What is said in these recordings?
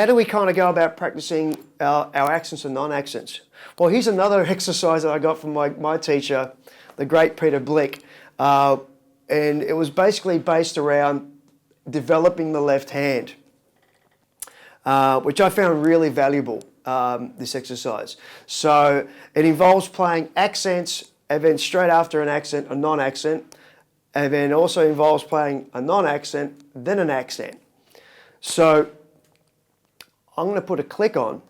how do we kind of go about practicing our accents and non-accents? Well, here's another exercise that I got from my teacher, the great Peter Blick, and it was basically based around developing the left hand, which I found really valuable, this exercise. So it involves playing accents, and then straight after an accent, a non-accent, and then also involves playing a non-accent, then an accent. So I'm going to put a click on,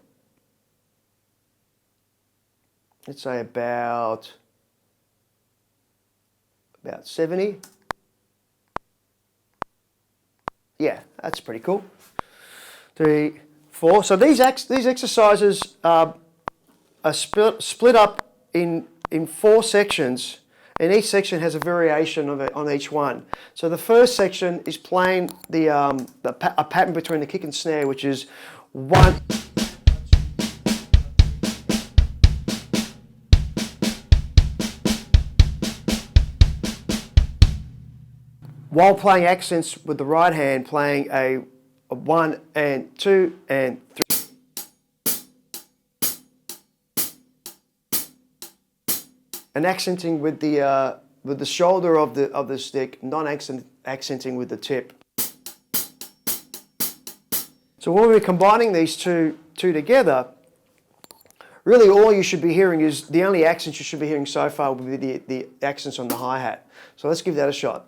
let's say about 70. Yeah, that's pretty cool. 3, 4. So these exercises are split up in 4 sections, and each section has a variation of it on each one. So the first section is playing a pattern between the kick and snare, which is 1. While playing accents with the right hand, playing a 1 and 2 and 3. And accenting with the shoulder of the stick, non-accenting with the tip. So when we're combining these two together, really all you should be hearing is, the only accents you should be hearing so far will be the accents on the hi-hat. So let's give that a shot.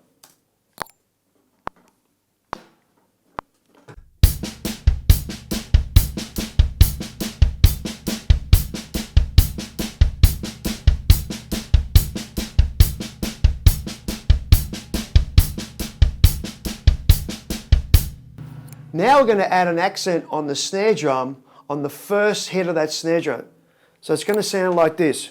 Now we're going to add an accent on the snare drum on the first hit of that snare drum. So it's going to sound like this.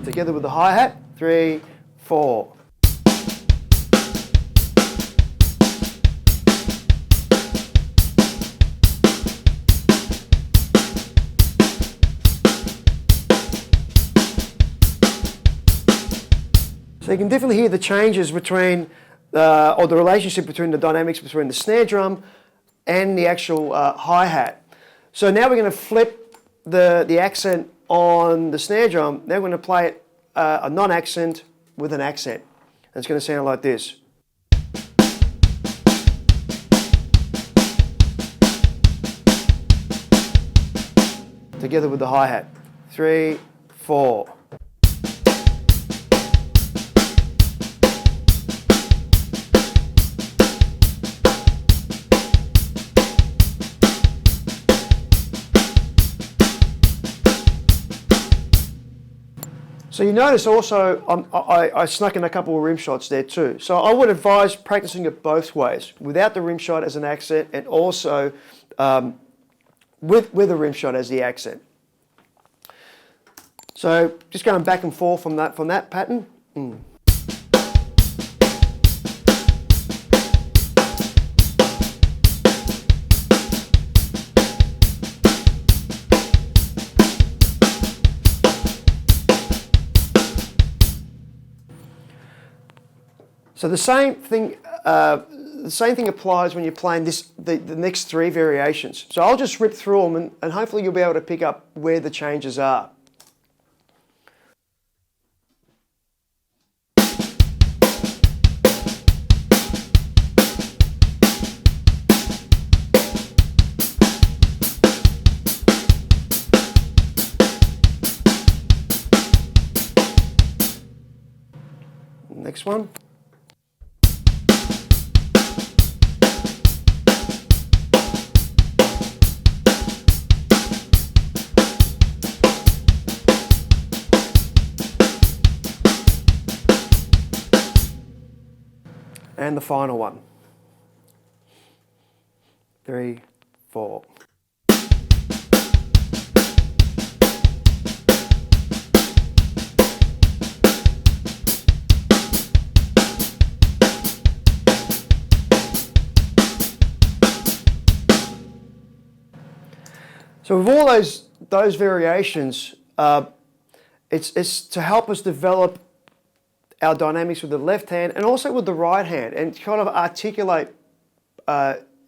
Together with the hi-hat, 3, 4. So you can definitely hear the changes between, or the relationship between the dynamics between the snare drum and the actual hi-hat. So now we're going to flip the accent on the snare drum. Now we're going to play it a non-accent with an accent. And it's going to sound like this. Together with the hi-hat. 3, 4. So you notice also I snuck in a couple of rim shots there too. So I would advise practicing it both ways, without the rim shot as an accent and also with a rim shot as the accent. So just going back and forth from that pattern. So the same thing applies when you're playing the next 3 variations. So I'll just rip through them and hopefully you'll be able to pick up where the changes are. Next one. And the final one. 3, 4. So with all those variations, it's to help us develop our dynamics with the left hand and also with the right hand, and kind of articulate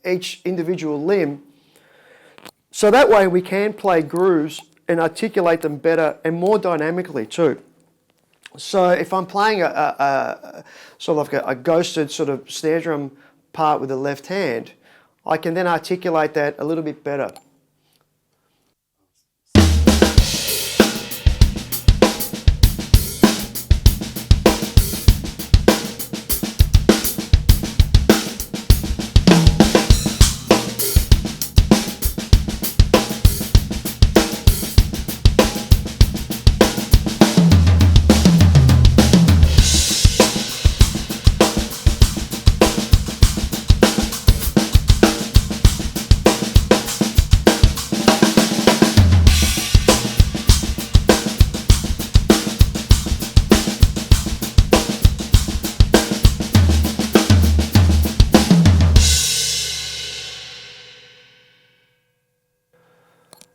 each individual limb, so that way we can play grooves and articulate them better and more dynamically too. So if I'm playing a sort of like a ghosted sort of snare drum part with the left hand, I can then articulate that a little bit better.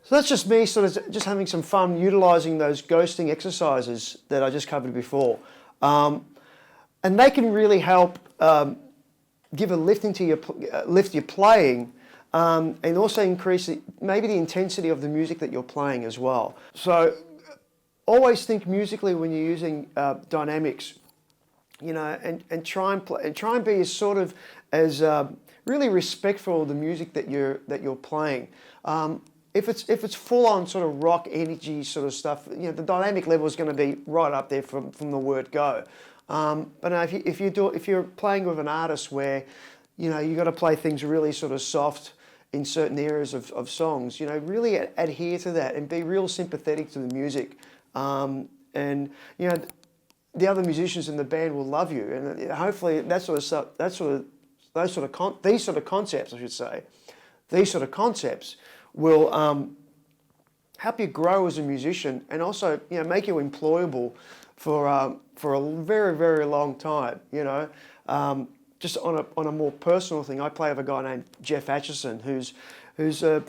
So that's just me sort of just having some fun utilising those ghosting exercises that I just covered before. And they can really help give a lift into your playing, and also increase maybe the intensity of the music that you're playing as well. So always think musically when you're using dynamics, you know, and try and be as sort of as really respectful of the music that you're playing. If it's full on sort of rock energy sort of stuff, you know, the dynamic level is going to be right up there from the word go. But if you're playing with an artist where, you know, you got to play things really sort of soft in certain areas of songs, you know, really adhere to that and be real sympathetic to the music. And you know, the other musicians in the band will love you, and hopefully that sort of stuff, these sort of concepts, I should say, these sort of concepts will help you grow as a musician, and also, you know, make you employable for a very, very long time. You know, just on a more personal thing, I play with a guy named Jeff Atchison, who's a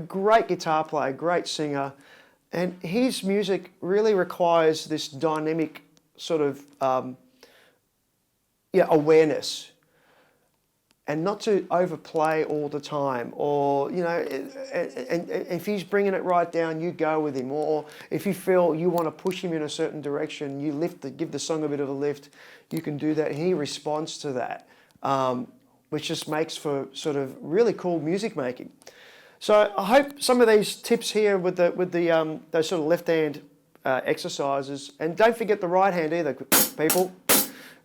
great guitar player, great singer, and his music really requires this dynamic sort of awareness. And not to overplay all the time, or, you know, and if he's bringing it right down, you go with him. Or if you feel you want to push him in a certain direction, you give the song a bit of a lift, you can do that. And he responds to that, which just makes for sort of really cool music making. So I hope some of these tips here with those sort of left hand exercises, and don't forget the right hand either, people.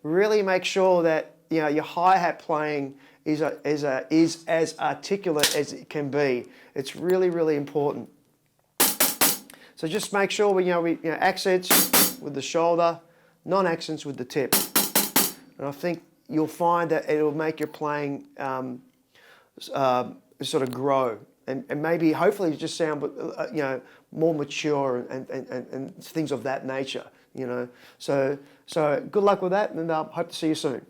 Really make sure that, you know, your hi-hat playing is as articulate as it can be. It's really, really important. So just make sure we accents with the shoulder, non-accents with the tip. And I think you'll find that it'll make your playing sort of grow, and maybe hopefully just sound you know, more mature and things of that nature. You know, so good luck with that, and hope to see you soon.